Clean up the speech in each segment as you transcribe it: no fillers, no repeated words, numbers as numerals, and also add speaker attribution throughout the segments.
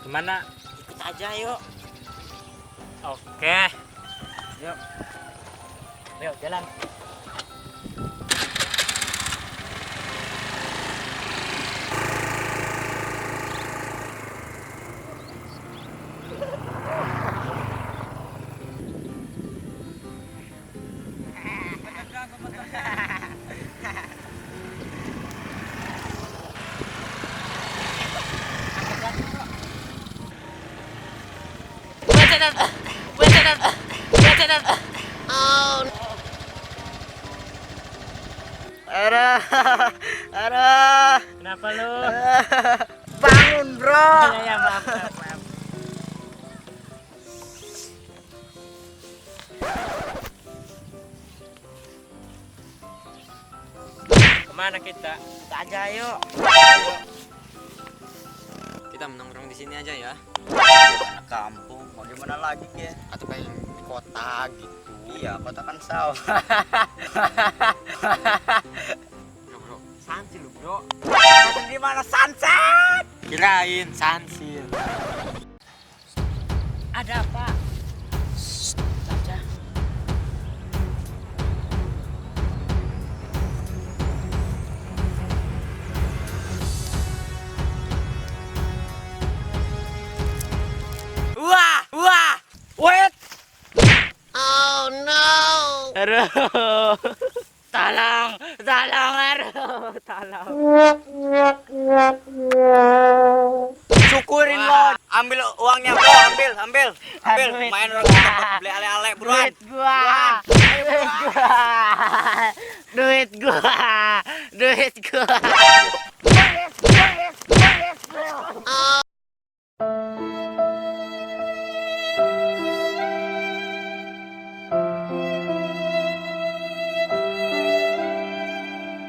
Speaker 1: Gimana?
Speaker 2: Ikut aja yuk.
Speaker 1: Oke.
Speaker 2: Yuk. Ayo jalan. Aduh, aduh,
Speaker 1: Kenapa lu?
Speaker 2: bangun bro.
Speaker 1: Ya, maaf, maaf, maaf. Kemana kita?
Speaker 2: Kita aja yuk.
Speaker 3: Kita menongkrong di sini aja ya.
Speaker 2: Anak kampung, mau gimana lagi ya?
Speaker 3: Atau kayak di kota gitu.
Speaker 2: Iya, kota kan sawah.
Speaker 3: Bro,
Speaker 2: Sansil lu bro. Sansil di mana sunset?
Speaker 3: kirain sansil.
Speaker 2: Ada apa? Saja. Wah, wah, wait. Oh no.
Speaker 1: Aduh. Tolong, tolong, aduh, tolong.
Speaker 2: Syukurin
Speaker 1: Wah.
Speaker 2: lo. Ambil uangnya bro, ambil, ambil. Ambil,
Speaker 1: Duit
Speaker 2: main
Speaker 1: gua.
Speaker 2: orang kita beli ale-ale buruan.
Speaker 1: Duit gua. Duit gua. Duit gua.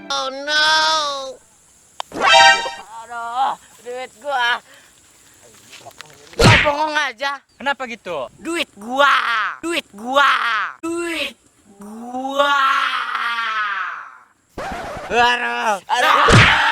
Speaker 2: Oh no.
Speaker 1: Aduh, duit gua. Gua bongong aja.
Speaker 3: Kenapa gitu?
Speaker 1: Duit gua. Duit gua. Duit gua.
Speaker 2: Aduh, aduh.